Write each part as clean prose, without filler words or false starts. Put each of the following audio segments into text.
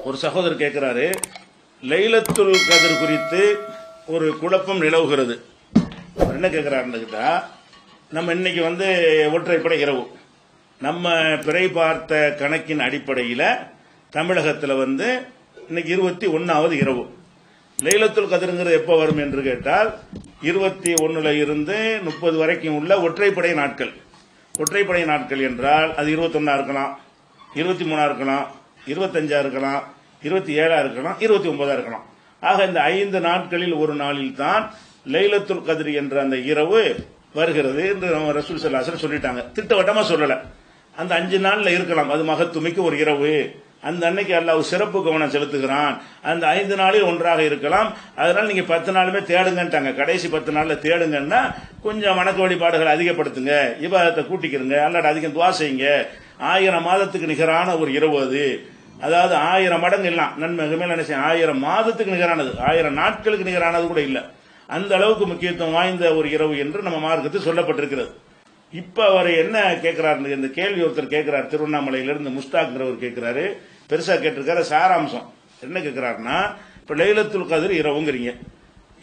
ஒரு சகோதரர் கேட்கிறாரு, லைலத்துல் கத்ர் குறித்து ஒரு குழப்பம் நிலவுகிறது. என்ன கேட்கிறாருன்னு கேட்டா, நம்ம இன்னைக்கு ஒற்றைப்படை இரவு, நம்ம பிறை பார்த்த கணக்கின் அடிப்படையில் தமிழகத்தில் இன்னைக்கு 21வது இரவு. லைலத்துல் கத்ருங்கிறது எப்போ வரும் என்று கேட்டால் 21ல இருந்து 30 வரைக்கும் உள்ள ஒற்றைப்படை நாட்கள். ஒற்றைப்படை நாட்கள் என்றால் அது 21 இருக்கலாம், 23 இருக்கலாம், 25 இருக்கலாம், 27 இருக்கலாம், 29 இருக்கலாம். ஆக இந்த 5 நாட்களில் ஒரு நாளில் தான் லைலத்துல் கத்ர் என்ற அந்த இரவு வருகிறது என்று ரசூல் ஸல்லல்லாஹு அலைஹி வஸல்லம் சொல்லிட்டாங்க. திட்டவட்டமா சொல்லல. அந்த 5 நாள்ல இருக்கலாம். அது மகத்துமிக்க ஒரு இரவு. அந்த அன்னைக்கு அல்லாஹ் சிறப்பு கவனம் செலுத்துகிறான். அந்த 5 நாளில் ஒன்றாக இருக்கலாம். அதனால நீங்க 10 நாளுமே தேடுங்கன்ட்டாங்க. கடைசி 10 நாள்ல தேடுங்கன்னா கொஞ்சம் வணக்க வழிபாடுகளை அதிகப்படுத்துங்க, இபாதத்தை கூட்டிக்கிறங்க, அல்லாஹ் அதிகம் துஆ செய்யுங்க. 1000 மாதத்துக்கு நிகரான ஒரு இரவு அது. அதாவது 1000 மடங்கு எல்லாம் நன்மை மேல என்ன செய்யும், 1000 மாதத்துக்கு நிகரானது, 1000 நாட்களுக்கு நிகரானது கூட இல்ல. அந்த அளவுக்கு முக்கியத்துவம் வாய்ந்த ஒரு இரவு என்று நம்ம மார்க்கத்தில் சொல்லப்பட்டிருக்கிறது. இப்ப அவர் என்ன கேட்கிறாரு, இந்த கேள்வி ஒருத்தர் கேட்கிறார், திருவண்ணாமலையிலிருந்து முஸ்தாக்ங்கிறவர் கேட்கிறாரு, பெருசா கேட்டிருக்காரு. சாராம்சம் என்ன கேட்கிறாருன்னா, இப்ப லைலத்துல் கத்ர் இரவுங்கிறீங்க.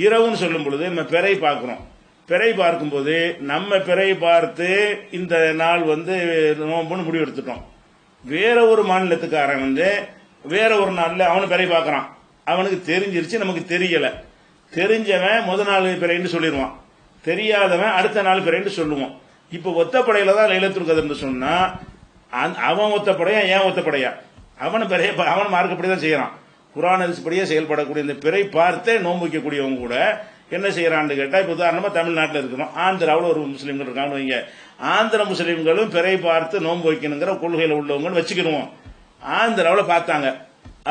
இரவுன்னு சொல்லும் பொழுது நம்ம பிறை பார்க்கிறோம். பிறை பார்க்கும்போது நம்ம பிறை பார்த்து இந்த நாள் நோம்புன்னு முடிவு எடுத்துட்டோம். வேற ஒரு மாநிலத்துக்காரன் வேற ஒரு நாள்ல அவனு பிறை பார்க்கறான். அவனுக்கு தெரிஞ்சிருச்சு, நமக்கு தெரியல. தெரிஞ்சவன் முத நாள் பிறைன்னு சொல்லிடுவான், தெரியாதவன் அடுத்த நாள் பிறைன்னு சொல்லுவான். இப்ப ஒத்தப்படையில தான் லைலத்துல் கத்ர்னு சொன்னா அவன் ஒத்தப்படையா, ஏன் ஒத்தப்படையா? அவன் மார்க்கப்படி தான் செய்யறான். குர்ஆன் ஹதீஸ்படியே செயல்படக்கூடிய இந்த பிறை பார்த்தே நோன்பு வைக்கக்கூடியவங்க கூட என்ன செய்யறான்னு கேட்டா, இப்ப உதாரணமா தமிழ்நாட்டில் இருக்கிறோம், ஆந்திராவில் ஒரு முஸ்லீம்கள் இருக்காங்க வைங்க. ஆந்திர முஸ்லீம்களும் பிறை பார்த்து நோன்பு வைக்கணுங்கிற கொள்கையில உள்ளவங்க வச்சுக்கிடுவோம். ஆந்திராவில் பார்த்தாங்க,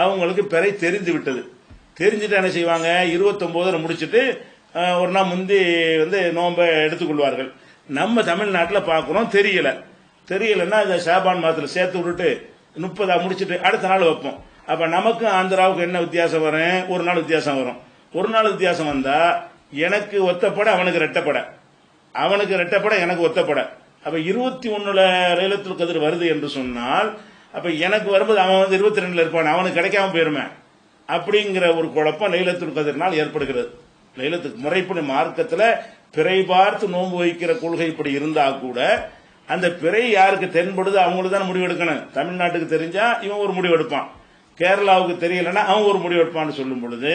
அவங்களுக்கு பிறை தெரிந்து விட்டது. தெரிஞ்சுட்டு என்ன செய்வாங்க, 29 முடிச்சுட்டு ஒரு நாள் முந்தி நோன்பை எடுத்துக்கொள்வார்கள். நம்ம தமிழ்நாட்டில் பார்க்கிறோம், தெரியலன்னா இந்த ஷாபான் மாதத்தில் சேர்த்து விட்டுட்டு 30 முடிச்சுட்டு அடுத்த நாள் வைப்போம். அப்ப நமக்கு ஆந்திராவுக்கு என்ன வித்தியாசம் வரும்? ஒரு நாள் வித்தியாசம் வரும். ஒரு நாள் வித்தியாசம் வந்தா எனக்கு ஒத்தப்பட, அவனுக்கு ரெட்டப்பட, அவனுக்கு ரெட்டப்பட, எனக்கு ஒத்தப்பட. அப்ப 21ல லைலத்துல் கத்ர் வருது என்று சொன்னால், அப்ப எனக்கு வரும்போது அவன் 22ல இருப்பான், அவனுக்கு கிடைக்காம போயிருமே அப்படிங்கிற ஒரு குழப்பம் லைலத்துல் கத்ர்னால் ஏற்படுகிறது. லைலத்துக்கு முறைப்படி மார்க்கத்தில் பிறை பார்த்து நோன்பு வைக்கிற கொள்கை இப்படி இருந்தா கூட அந்த பிறை யாருக்கு தென்படுது அவங்களுக்கு தான் முடிவு எடுக்கணும். தமிழ்நாட்டுக்கு தெரிஞ்சா இவன் ஒரு முடிவு எடுப்பான், கேரளாவுக்கு தெரியலன்னா அவன் ஒரு முடிவு எடுப்பான்னு சொல்லும் பொழுது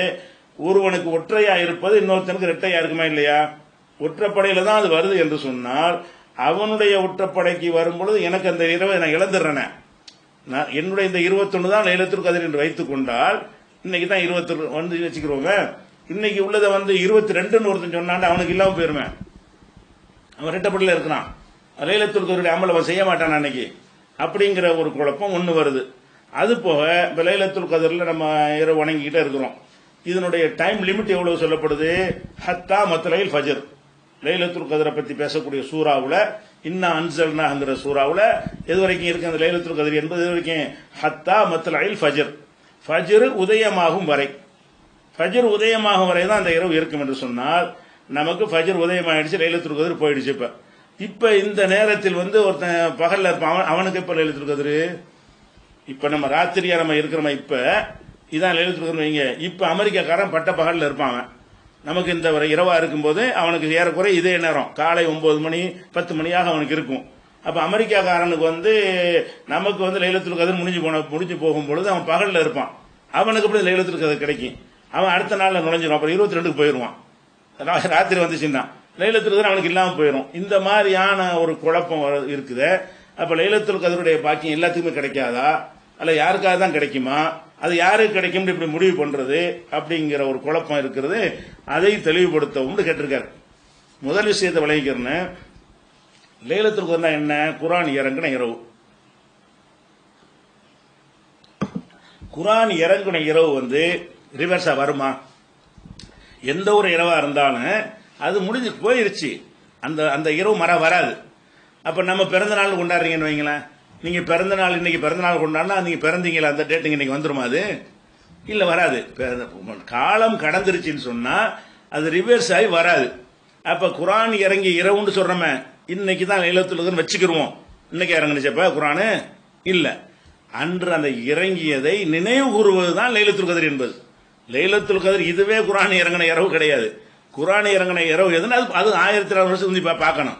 ஒருவனுக்கு ஒற்றையா இருப்பது இன்னொருத்தனுக்கு இரட்டையா இருக்குமா இல்லையா? ஒற்றைப்படையில தான் அது வருது என்று சொன்னால் அவனுடைய ஒற்றைப்படைக்கு வரும் பொழுது எனக்கு அந்த இரவை நான் இழந்துடுறேன். என்னுடைய இந்த 21 தான் லைலத்துல் கத்ர் என்று வைத்துக் கொண்டால், இன்னைக்கு தான் 21 வச்சுக்கிறோங்க, இன்னைக்கு உள்ளதை 22ன்னு ஒருத்தன் சொன்னான், அவனுக்கு இல்லாம போயிருமே, அவன் ரெட்டப்படையில இருக்கிறான், லைலத்துல் கத்ருடைய அமல் அவன் செய்ய மாட்டான் அன்னைக்கு. அப்படிங்கிற ஒரு குழப்பம் ஒன்று வருது. அது போக இப்ப லைலத்துல் கத்ர்ல நம்ம இரவு வணங்கிக்கிட்டே இருக்கிறோம். இதனுடைய டைம் லிமிட் எவ்வளவு சொல்லப்படுது? ஹத்தா மத்லைல் ஃபஜ்ர். லைலத்துல் கத்ரை பத்தி பேசக்கூடிய சூறாவுல, இன்னா அன்ஸல்னாங்கிற சூறாவுல எது வரைக்கும் இருக்கு அந்த லைலத்துல் கத்ர் என்பது? எது வரைக்கும்? ஹத்தா மத்லைல் ஃபஜ்ர், ஃபஜ்ர் உதயமாகும் வரை. ஃபஜ்ர் உதயமாகும் வரை தான் அந்த இரவு இருக்கும் என்று சொன்னால், நமக்கு ஃபஜ்ர் உதயமாயிடுச்சு, லைலத்துல் கத்ர் போயிடுச்சு. இப்ப இந்த நேரத்தில் ஒருத்தன் பகல்ல இருப்பான், அவனுக்கு இப்ப லைலத்துல் கத்ர், இப்ப நம்ம ராத்திரியா நம்ம இருக்கிறோம், இப்ப இதான் லைலத்துல் கத்ர் வைங்க. இப்ப அமெரிக்காக்காரன் பட்ட பகல்ல இருப்பான், நமக்கு இந்த இரவா இருக்கும்போது அவனுக்கு ஏறக்குறை இதே நேரம், காலை 9 மணி 10 மணியாக அவனுக்கு இருக்கும். அப்ப அமெரிக்காக்காரனுக்கு நமக்கு லைலத்துல் கத்ர் முடிஞ்சு போகும் பொழுது அவன் பகல்ல இருப்பான், அவனுக்கு அப்படி லைலத்துல் கத்ர் கிடைக்கும். அவன் அடுத்த நாள்ல நுழைஞ்சிடும், அப்புறம் 22க்கு போயிருவான். ராத்திரி வந்துச்சுன்னா லைலத்துல் கத்ர் அவனுக்கு இல்லாம போயிடும். இந்த மாதிரியான ஒரு குழப்பம் இருக்குது. அப்ப லைலத்துல் கத்ருடைய பாக்கியம் எல்லாத்துக்குமே கிடைக்காதா, அல்ல யாருக்காக தான் கிடைக்குமா, அது யாருக்கு கிடைக்கும் இப்படி முடிவு பண்றது அப்படிங்கிற ஒரு குழப்பம் இருக்கிறது. அதை தெளிவுபடுத்தவும் கேட்டிருக்காரு. முதல் விஷயத்தை விளங்கிக்கிறேன்னு, லைலத்துல் கத்ர்னா என்ன? குர்ஆன் இறங்கின இரவு. குர்ஆன் இறங்கின இரவு ரிவர்ஸா வருமா? எந்த ஒரு இரவா இருந்தாலும் அது முடிஞ்சு போயிருச்சு, அந்த இரவு வராது. அப்ப நம்ம பிறந்த நாள் கொண்டாடுறீங்கன்னு வைங்களேன், நீங்க பிறந்த நாள் இன்னைக்கு பிறந்த நாள் கொண்டாடினா நீங்க பிறந்தீங்களா அந்த டேட்டுங்க இன்னைக்கு வந்துருமா? அது இல்ல, வராது. காலம் கடந்துருச்சுன்னு சொன்னா அது ரிவர்ஸ் ஆகி வராது. அப்ப குர்ஆன் இறங்கி இரவுன்னு சொல்றோமே, இன்னைக்கு தான் லைலத்துல் கத்ர் வச்சுக்கிருவோம். இன்னைக்கு இறங்குனுச்சப்ப குர்ஆன் இல்ல, அன்று அந்த இறங்கியதை நினைவு கூறுவதுதான் லைலத்துல் கத்ர் என்பது. லைலத்துல் கத்ர் இதுவே குர்ஆன் இறங்கின இரவு கிடையாது. குர்ஆன் இறங்கின இரவு எதுன்னு அது 1400 வருஷம் பார்க்கணும்.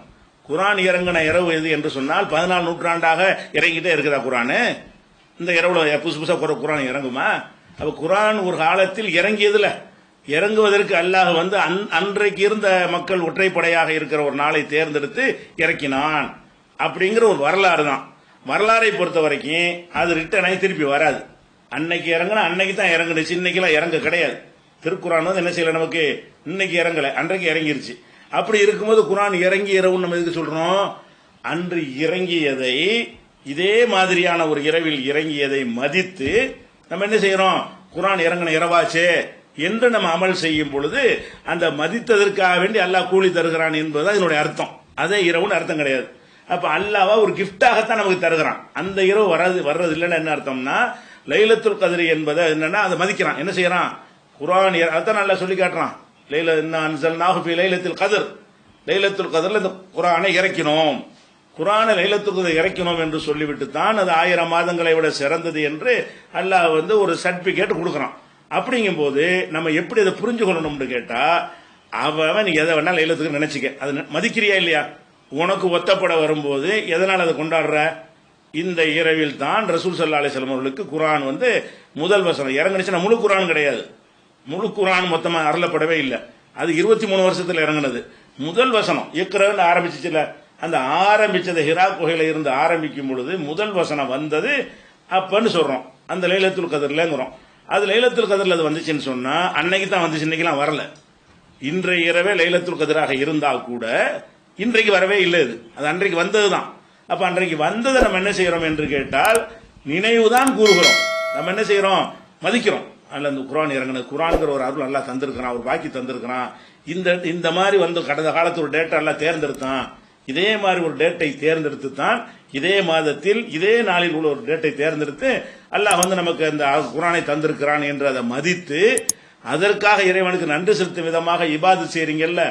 குர்ஆன் இறங்கின இரவு எது என்று சொன்னால் 14 நூற்றாண்டாக இறங்கிட்டே இருக்குதா குர்ஆன்? இந்த இரவுல புதுசு புதுசா குர்ஆன் இறங்குமா? அப்ப குர்ஆன் ஒரு காலத்தில் இறங்கியதுல இறங்குவதற்கு அல்லாஹ் வந்து அன்றைக்கு இருந்த மக்கள் ஒற்றைப்படையாக இருக்கிற ஒரு நாளை தேர்ந்தெடுத்து இறக்கினான் அப்படிங்கிற ஒரு வரலாறு தான். வரலாறை பொறுத்த வரைக்கும் அது ரிட்டர்ன் ஆகி திருப்பி வராது. அன்னைக்கு இறங்கினா அன்னைக்கு தான் இறங்குனுச்சு, இன்னைக்கெல்லாம் இறங்க கிடையாது. திருக்குர்ஆன் வந்து என்ன செய்யல, நமக்கு இன்னைக்கு இறங்கல, அன்றைக்கு இறங்கிருச்சு. அப்படி இருக்கும்போது குர்ஆன் இறங்கி இரவு நம்ம எதுக்கு சொல்றோம்? அன்று இறங்கியதை இதே மாதிரியான ஒரு இரவில் இறங்கியதை மதித்து நம்ம என்ன செய்யறோம்? குர்ஆன் இறங்கின இரவாச்சே என்று நம்ம அமல் செய்யும் பொழுது அந்த மதித்ததற்காக வேண்டி அல்லாஹ் கூலி தருகிறான் என்பதுதான் இதனுடைய அர்த்தம். அதே இரவுன்னு அர்த்தம் கிடையாது. அப்ப அல்லாஹ் ஒரு கிஃப்டாகத்தான் நமக்கு தருகிறான். அந்த இரவு வர்றது இல்லைன்னு என்ன அர்த்தம்னா, லைலத்துல் கத்ர் என்பதை என்னன்னா அதை மதிக்கிறான். என்ன செய்யறான்? குர்ஆன் அதான் நல்லா சொல்லி காட்டுறான். லைலத்துல் கத்ர், லைலத்துல் கத்ர்ல இந்த குர்ஆனை இறக்கினோம், குர்ஆனை லைலத்துல் கத்ர் இறக்கினோம் என்று சொல்லிவிட்டு தான் அது 1000 மாதங்களை விட சிறந்தது என்று அல்லாஹ் வந்து ஒரு சர்டிபிகேட் கொடுக்கறான். அப்படிங்கும் போது நம்ம எப்படி அதை புரிஞ்சு கொள்ளணும்னு கேட்டா, அவன் எதை வேணா லைலத்துக்கு நினைச்சுக்க, அது மதிக்கிறியா இல்லையா? உனக்கு ஒத்தப்பட வரும்போது எதனால் அதை கொண்டாடுற? இந்த இரவில் தான் ரசூல் ஸல்லல்லாஹு அலைஹி வஸல்லம் அவர்களுக்கு குர்ஆன் வந்து முதல் வசனம் இறங்குனுச்சுன்னா முழு குர்ஆன் கிடையாது. முழு குர்ஆன் மொத்தமா அருளப்படவே இல்லை. அது 23 வருஷத்துல இறங்குனது. முதல் வசனம் இக்ரான்னு ஆரம்பிச்சுல, அந்த ஆரம்பிச்சது ஹிரா குகையில இருந்து ஆரம்பிக்கும் பொழுது முதல் வசனம் வந்தது அப்பன்னு சொல்றோம். அந்த லைலத்துல் கத்ர்லங்கிறோம். அது லைலத்துல் கத்ர்ல அது வந்துச்சுன்னு சொன்னா அன்னைக்கு தான் வந்துச்சு, இன்னைக்கெல்லாம் வரல. இன்றைய இரவே லைலத்துல் கத்ராக இருந்தால் கூட இன்றைக்கு வரவே இல்லை. அது அன்றைக்கு வந்ததுதான். அப்ப அன்றைக்கு வந்ததை நம்ம என்ன செய்யறோம் என்று கேட்டால் நினைவுதான் கூறுகிறோம். நம்ம என்ன செய்யறோம்? மதிக்கிறோம். அல்ல இந்த குர்ஆன் இறங்கினது, குர்ஆன்ங்கிற ஒரு அருள் அல்லாஹ் தந்திருக்கிறான், ஒரு பாக்கி தந்திருக்கிறான். இந்த மாதிரி வந்து கடந்த காலத்து ஒரு டேட்டா எல்லாம் தேர்ந்தெடுத்தான். இதே மாதிரி ஒரு டேட்டை தேர்ந்தெடுத்து தான் இதே மாதத்தில் இதே நாளில் உள்ள ஒரு டேட்டை தேர்ந்தெடுத்து அல்லாஹ் வந்து நமக்கு அந்த குர்ஆனை தந்திருக்கிறான் என்று அதை மதித்து அதற்காக இறைவனுக்கு நன்றி செலுத்தும் விதமாக இபாதத் செய்றீங்கல்ல,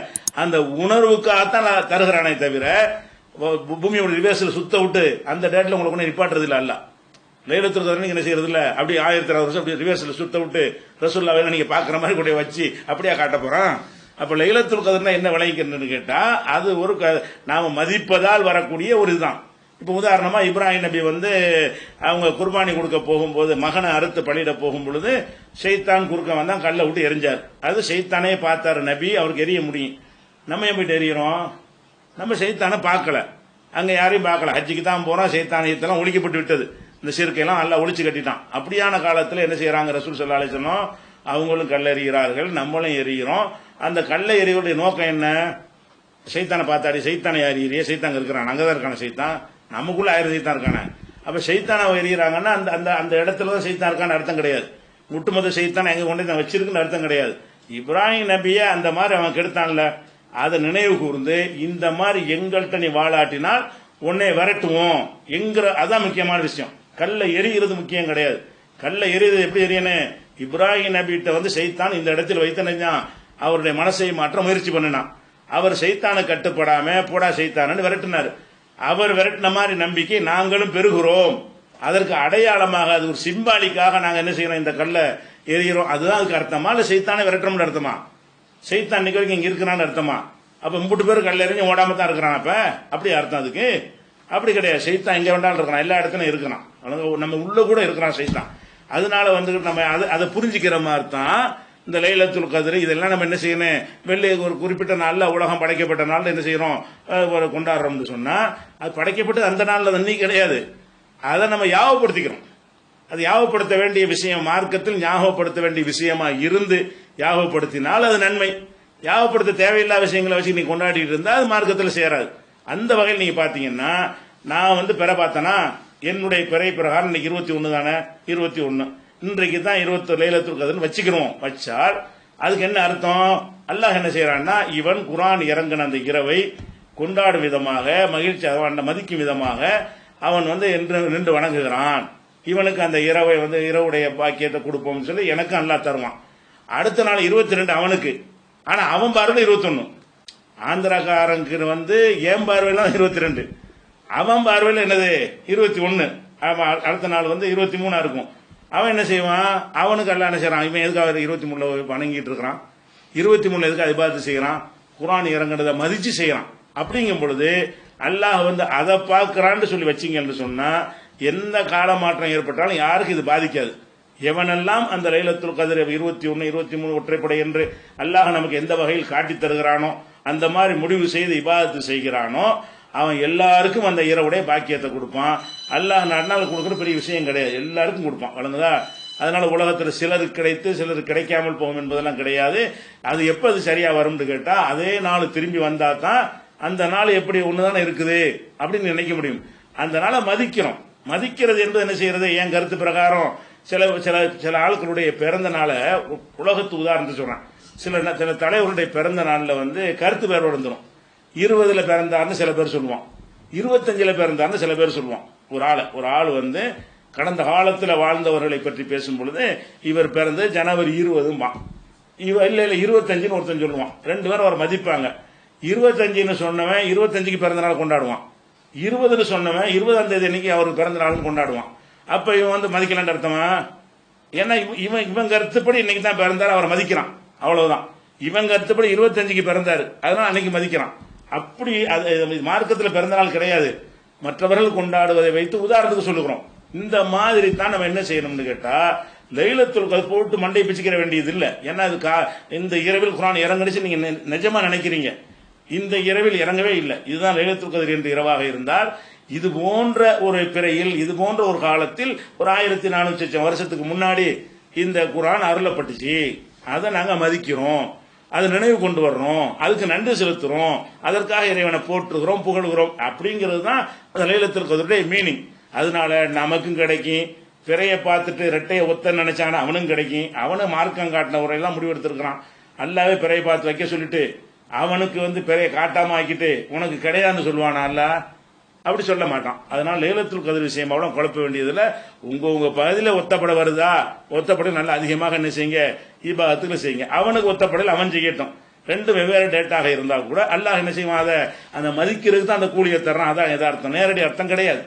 அந்த உணர்வுக்காகத்தான் தருகிறானே தவிர பூமியோட ரிவர்ஸில் சுத்த விட்டு அந்த டேட்ல உங்களுக்கு ஒன்றும் நிப்பாட்டுறது இல்லை. அல்லாஹ் லைலத்துல் கத்ர் நீங்க என்ன செய்யறது இல்ல, அப்படி 1000 வருஷம் அப்படி ரிவர்ஸில் சுத்த விட்டு ரசூலுல்லாஹ் நீங்க பாக்குற மாதிரி கூட வச்சு அப்படியே காட்ட போறான். அப்ப லைலத்துல் கத்ர்னா என்ன விளைவிக்கிறதுன்னு கேட்டா அது ஒரு நாம மதிப்பதால் வரக்கூடிய ஒரு இதுதான். இப்ப உதாரணமா இப்ராஹிம் நபி வந்து அவங்க குர்பானி கொடுக்க போகும்போது மகனை அறுத்து பலியிட போகும் பொழுது ஷைத்தான் குறுக்க வந்தான், கல்லை விட்டு எரிஞ்சார். அது ஷைத்தானே பார்த்தாரு நபி, அவருக்கு எரிய முடியும். நம்ம ஏன் போயிட்டு எரியறோம்? நம்ம ஷைத்தானை பார்க்கல, அங்க யாரையும் பார்க்கல, ஹஜ்ஜிக்கு தான் போறோம். ஷைத்தானியத்தெல்லாம் ஒழிக்கப்பட்டு விட்டது, இந்த சிறுக்கையெல்லாம் நல்லா ஒழிச்சு கட்டிட்டான். அப்படியான காலத்துல என்ன செய்யறாங்க? ரசூல் ஸல்லல்லாஹு அலைஹி வஸல்லம் அவங்களும் கல்ல எறிகிறார்கள், நம்மளும் எறிகிறோம். அந்த கல்லை எறிவடைய நோக்கம் என்ன? ஷைத்தானை பார்த்தாடி ஷைத்தானை எறிகிறிய, ஷைத்தான் இருக்கிறான், அங்கதான் இருக்கான ஷைத்தான், நமக்குள்ள 1000 ஷைத்தான் இருக்கானே. அப்ப ஷைத்தானை எறிகிறாங்கன்னா அந்த அந்த அந்த இடத்துலதான் ஷைத்தான் இருக்கான்னு அர்த்தம் கிடையாது. ஒட்டுமொத்த ஷைத்தான் எங்க கொண்டு வச்சிருக்குன்னு அர்த்தம் கிடையாது. இப்ராஹிம் நபிய அந்த மாதிரி அவன் கெடுத்தான்ல, அதை நினைவு கூர்ந்து இந்த மாதிரி எங்கள்கிட்ட நீ வாழாட்டினால் உன்னை விரட்டுவோம் என்கிற அதான் முக்கியமான விஷயம். கல்லை எரிகிறது முக்கியம் கிடையாது. கல்லை எரியுது எப்படி எரியணும்? இப்ராஹிம் நபிட்ட வந்து ஷைத்தான் இந்த இடத்தில் வைத்தனைஞ்சான், அவருடைய மனசை மாற்ற முயற்சி பண்ணினான். அவர் ஷைத்தானை கட்டுப்படாம போடா ஷைத்தானு விரட்டினார். அவர் விரட்டின மாதிரி நம்பிக்கை நாங்களும் பெறுகிறோம். அதற்கு அடையாளமாக அது ஒரு சிம்பாலிக்காக நாங்க என்ன செய்யறோம்? இந்த கல்லை எரிகிறோம். அதுதான் அதுக்கு அர்த்தமா? இல்ல ஷைத்தானை விரட்டுறோம்னு அர்த்தமா? ஷைத்தான் இன்னைக்கு வரைக்கும் இங்க இருக்கிறான்னு அர்த்தமா? அப்ப 3 பேர் கல்ல எறிஞ்சு ஓடாம தான் இருக்கிறான். அப்ப அப்படி அர்த்தம் அதுக்கு? அப்படி கிடையாது. ஷைத்தான் எங்க வேண்டாலும் இருக்கிறான், எல்லா இடத்துலயும் இருக்கிறான், நம்ம உள்ள கூட இருக்கிறான் ஷைத்தான். அதனால வந்து நம்ம அதை புரிஞ்சுக்கிற மாதிரி தான் இந்த லைலத்துல் கத்ர் இதெல்லாம் நம்ம என்ன செய்யணும்? வெள்ளை ஒரு குறிப்பிட்ட நாள்ல உலகம் படைக்கப்பட்ட நாள்ல என்ன செய்யறோம்? கொண்டாடுறோம்னு சொன்னா அது படைக்கப்பட்டது அந்த நாள்ல தண்ணி கிடையாது. அதை நம்ம யாவப்படுத்திக்கிறோம். அது யாவப்படுத்த வேண்டிய விஷயம், மார்க்கத்தில் ஞாபகப்படுத்த வேண்டிய விஷயமா இருந்து யாவப்படுத்தினால் அது நன்மை. யாவப்படுத்த தேவையில்லாத விஷயங்களை வச்சு நீ கொண்டாடிட்டு இருந்தா அது மார்க்கத்தில் சேராது. அந்த வகையில் நீங்க பாத்தீங்கன்னா நான் வந்து பெற பார்த்தனா என்னுடைய பிறை பிரகாரம் இன்னைக்கு 21 தானே, 21 இன்றைக்கு தான் 20 லைலத்துல் கத்ர்னு வச்சுக்கிறோம். வச்சால் அதுக்கு என்ன அர்த்தம்? அல்லாஹ் என்ன செய்யறான்னா இவன் குர்ஆன் இறங்கின அந்த இரவை கொண்டாடும் விதமாக, மகிழ்ச்சி மதிக்கும் விதமாக அவன் வந்து நின்று வணங்குகிறான். இவனுக்கு அந்த இரவை வந்து இரவுடைய பாக்கியத்தை கொடுப்போம்னு சொல்லி எனக்கு அல்லாஹ் தருவான். அடுத்த நாள் 22 அவனுக்கு. ஆனா அவன் பார்வையில் 21. ஆந்திராக்காரனுக்கு வந்து ஏன் பார்வையில 22, அவன் பார்வையில் என்னது 21. அடுத்த நாள் வந்து 23 இருக்கும். அவன் என்ன செய்வான், அவனுக்கு அல்லாஹ் என்ன செய்யறான், இவன் எதுக்காக 23 வணங்கிட்டு இருக்கிறான், 23 எதுக்கு இபாதத் செய்யறான், குர்ஆன் இறங்குறத மதிச்சு செய்யறான். அப்படிங்கும் பொழுது அல்லாஹ் வந்து அதை பார்க்கிறான்னு சொல்லி வச்சிங்கன்னு சொன்னா எந்த கால மாற்றம் ஏற்பட்டாலும் யாருக்கு இது பாதிக்காது. எவனெல்லாம் அந்த லைலத்துல் கத்ர் 21, 23 ஒற்றைப்படை என்று அல்லாஹ் நமக்கு எந்த வகையில் காட்டி தருகிறானோ அந்த மாதிரி முடிவு செய்து இபாதத்து செய்கிறானோ அவன் எல்லாருக்கும் அந்த இரவுடைய பாக்கியத்தை கொடுப்பான். அல்லாஹ் நன்னாள் கொடுக்குற பெரிய விஷயம் கிடையாது, எல்லாருக்கும் கொடுப்பான். வழங்குதா? அதனால உலகத்தில் சிலருக்கு கிடைத்து சிலருக்கு கிடைக்காமல் போகும் என்பதெல்லாம் கிடையாது. அது எப்ப அது சரியா வரும்னு கேட்டா அதே நாள் திரும்பி வந்தா தான் அந்த நாள் எப்படி ஒண்ணுதானே இருக்குது அப்படின்னு நினைக்க முடியும். அந்த நாளை மதிக்கிறோம். மதிக்கிறது என்பது என்ன செய்யறது, என் கருத்து பிரகாரம் சில சில சில ஆட்களுடைய பிறந்த நாளை உலகத்து உதாரணத்தை சொல்றேன். சில தலைவருடைய பிறந்த நாளில் வந்து கருத்து வேறுபாடு வந்துடும். 20 பிறந்தார்னு சில பேர் சொல்லுவான், 25 பிறந்தார்னு சில பேர் சொல்லுவான். ஒரு ஆள் வந்து கடந்த காலத்தில் வாழ்ந்தவர்களை பற்றி பேசும் பொழுது இவர் பிறந்து ஜனவரி 20 இல்ல 25 ஒருத்தன் சொல்லுவான். 2 பேரும் அவர் மதிப்பாங்க. 25 சொன்னவன் 25க்கு பிறந்த நாள் கொண்டாடுவான், 20 சொன்னவன் 20ஆம் தேதி அன்னைக்கு அவர் பிறந்த நாள் கொண்டாடுவான். அப்ப இவன் வந்து மதிக்கலான்னு அர்த்தமா? ஏன்னா இவன் கருத்துப்படி இன்னைக்கு தான் பிறந்தாரு, அவரை மதிக்கிறான், அவ்வளவுதான். இவன் கருத்துப்படி 25க்கு பிறந்தாரு, அதனால அன்னைக்கு மதிக்கிறான். அப்படி மார்க்கத்தில் பிறந்த நாள் கிடையாது, மற்றவர்கள் கொண்டாடுவதை வைத்து உதாரணத்துக்கு சொல்லுகிறோம். இந்த மாதிரி தான் நம்ம என்ன செய்யணும்னு கேட்டா லைலத்துல் கத்ர் போட்டு மண்டை பிச்சுக்கிற வேண்டியது இல்லை. ஏன்னா அது இந்த இரவில் குர்ஆன் இறங்குச்சு நீங்க நிஜமா நினைக்கிறீங்க, இந்த இரவில் இறங்கவே இல்லை. இதுதான் லைலத்துல் கத்ர் என்ற இரவாக இருந்தால் இது போன்ற ஒரு பிறையில் இது போன்ற ஒரு காலத்தில் ஒரு 1400 வருஷத்துக்கு முன்னாடி இந்த குர்ஆன் அருளப்பட்டுச்சு, அதை நாங்க மதிக்கிறோம், அதை நினைவு கொண்டு வர்றோம், அதுக்கு நன்றி செலுத்துறோம், அதற்காக இறைவனை போற்றுகிறோம், புகழ்கிறோம். அப்படிங்கிறது தான் அந்த லைலத்துல் கத்ருடைய மீனிங். அதனால நமக்கும் கிடைக்கும், பிறையை பார்த்துட்டு ரெட்டையை ஒத்த நினைச்சான அவனும் கிடைக்கும். அவனு மார்க்கம் காட்டின உரையெல்லாம் முடிவெடுத்திருக்கிறான். அல்லாவே பிறையை பார்த்து வைக்க சொல்லிட்டு அவனுக்கு வந்து பிறையை காட்டாம ஆக்கிட்டு உனக்கு கிடையாதுன்னு சொல்லுவானா? அல்ல அப்படி சொல்ல மாட்டான். அதனால லைலத்துல் கத்ர் விஷயமா குழப்ப வேண்டியதுல உங்க பகுதியில் ஒத்தப்பட வருதா, ஒத்தப்பட நல்லா அதிகமாக என்ன செய்யுங்க, இபாதத்துல செய்யுங்க. அவனுக்கு ஒத்தப்படையில் அவன் செய்யட்டும். 2 வெவ்வேறு டேட்டாக இருந்தால் கூட அல்லாஹ் என்ன செய்வான், அதை அந்த மதிக்கிறதுக்கு தான் அந்த கூலியை தர்றான். அதான் எதார்த்தம், நேரடி அர்த்தம் கிடையாது.